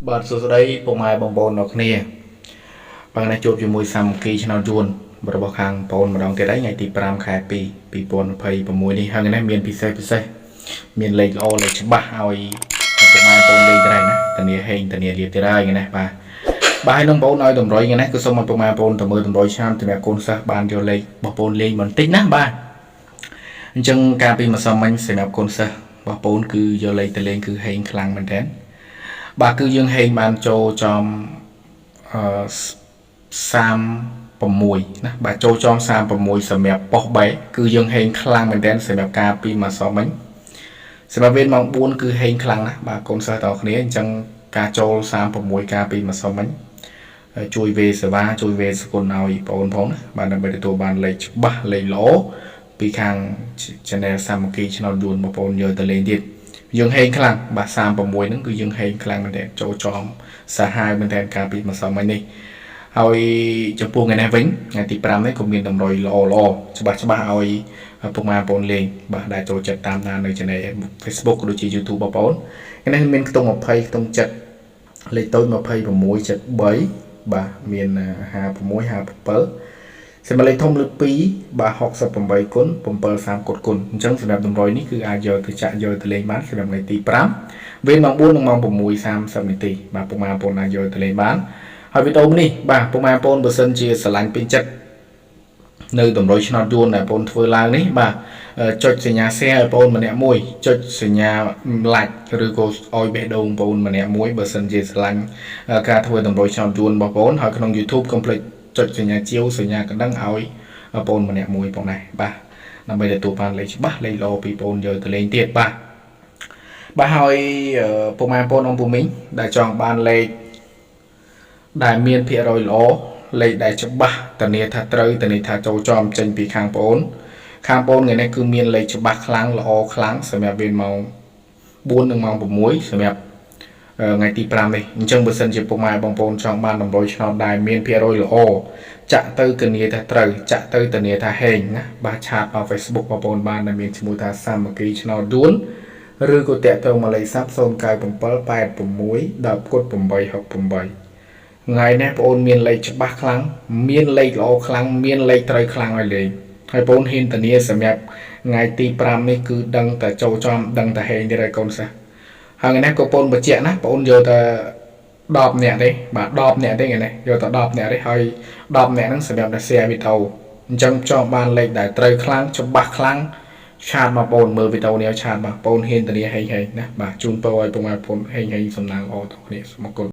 បាទសួស្តីពុកម៉ែបងប្អូនអ្នកគ្នាបាទនេះជួបជាមួយសាមគ្គីឆ្នោតយួនរបស់ខាងបងប្អូនម្ដងទៀតហើយថ្ងៃទី5ខែ2 2026នេះហើយនេះមានពិសេសមានលេខល្អលេខច្បាស់ឲ្យពុកម៉ែបងប្អូនលេខដែរណាធានាហេងធានាលៀបទៀតហើយថ្ងៃនេះបាទហើយនឹងបងប្អូនឲ្យតម្រុយថ្ងៃនេះគឺសូមឲ្យពុកម៉ែបងប្អូនទៅមើលតម្រុយឆ្នាំសម្រាប់កូនសិស្សបានយកលេខបងប្អូនលេងបន្តិចណាបាទអញ្ចឹងការពីម្សិលមិញសម្រាប់កូនសិស្សបងប្អូនគឺយកលេខទៅលេងគឺហេងខ្លាំងមែនតើបាទគឺយើងហេងបានចូលចំ36ណាបាទចូលចំ36សម្រាប់ប៉ុសបែគឺយើងហេងខ្លាំងមែនតើសម្រាប់ការពីម្សិលមិញសម្រាប់វេនម៉ោង4គឺហេងខ្លាំងណាស់បាទកូនសិស្សទាំងគ្នាអញ្ចឹងការចូល36ការពីម្សិលមិញជួយវេសេវាជួយវេសគុណឲ្យបងប្អូនផងណាបាទដើម្បីទទួលបានលេខច្បាស់លេខល្អពីខាង channel សាមគ្គីឆ្នោតយួនបងប្អូនយកទៅលេងទៀតយើងហេងខ្លាំងបាទ36ហ្នឹងគឺយើងហេងខ្លាំងមែនតើចូលចំសាហាវមែនតើការពីម្សិលមិញនេះហើយចំពោះថ្ងៃនេះវិញថ្ងៃទី5នេះក៏មានតម្រុយល្អច្បាស់ឲ្យពុកម៉ែបងប្អូនលេងបាទដែលចូលចិត្តតាមដាននៅ channel Facebook ក៏ដូចជា YouTube បងប្អូនថ្ងៃនេះមានខ្ទង់20ខ្ទង់7លេខតូច26 73បាទមាន56 57សម្រាប់លេខធំលើ2បាទ68គុណ730គុណអញ្ចឹងសម្រាប់តម្រុយនេះគឺអាចយកទៅចាក់យកទៅលេងបានសម្រាប់ថ្ងៃទី5វេនម៉ោង4និងម៉ោង6:30នាទីបាទពុកម៉ែបងប្អូនអាចយកទៅលេងបានហើយវីដេអូនេះបាទពុកម៉ែបងប្អូនបើសិនជាស្រឡាញ់ពេញចិត្តនៅតម្រុយឆ្នោតយួនដែលបងប្អូនធ្វើឡើងនេះបាទចុចសញ្ញា share ឲ្យបងប្អូនម្នាក់មួយចុចសញ្ញា like ឬក៏ឲ្យបេះដូងបងប្អូនម្នាក់មួយបើសិនជាស្រឡាញ់ការធ្វើតម្រុយឆ្នោតយួនបងប្អូនហើយក្នុង YouTube កុំភ្លេចចុចសញ្ញាជាវសញ្ញាកណ្ដឹងឲ្យបងប្អូនម្នាក់មួយផងដែរបាទដើម្បីទទួលបានលេខច្បាស់លេខល្អពីបងប្អូនយកទៅលេងទៀតបាទហើយពុកម៉ែបងប្អូនអង្គពុំមីងដែលចង់បានលេខដែលមានភាគរយល្អលេខដែលច្បាស់ធានាថាត្រូវធានាថាចូលចំចេញពីខាងបងប្អូនថ្ងៃនេះគឺមានលេខច្បាស់ខ្លាំងល្អខ្លាំងសម្រាប់វេនម៉ោង4និងម៉ោង6សម្រាប់ថ្ងៃទី5នេះអញ្ចឹងបើសិនជាពុកម៉ែបងប្អូនចង់បានតម្រុយឆ្នោតដែលមានភាគរយល្អចាក់ទៅធានាថាត្រូវចាក់ទៅធានាថាហេងណាបាទឆាតមក Facebook បងប្អូនបានដែលមានឈ្មោះថាសាមគ្គីឆ្នោតយួនឬក៏តាក់ទងមកលេខ09786 10/868ថ្ងៃនេះបងប្អូនមានលេខច្បាស់ខ្លាំងមានលេខល្អខ្លាំងមានលេខត្រូវខ្លាំងឲ្យលេងហើយបងប្អូនហ៊ានធានាសម្រាប់ថ្ងៃទី5នេះគឺដឹងតែចូលចំដឹងតែហេងទៀតហើយកូនសិស្សហើយថ្ងៃនេះក៏បងប្អូនបញ្ជាក់ណាបងប្អូនយកតែ10នាក់ទេបាទ10នាក់ទេថ្ងៃនេះយកតែ10នាក់ទេហើយ10នាក់ហ្នឹងសម្រាប់តែ share វីដេអូអញ្ចឹងចង់បានលេខដែលត្រូវខ្លាំងច្បាស់ខ្លាំងឆាតមកបងប្អូនមើលវីដេអូនេះឆាតមកបងប្អូនហ៊ានធានាហេងណាបាទជូនពរឲ្យពុកម៉ែបងប្អូនហេងសំណាងល្អទាំងគ្នាសូមអរគុណ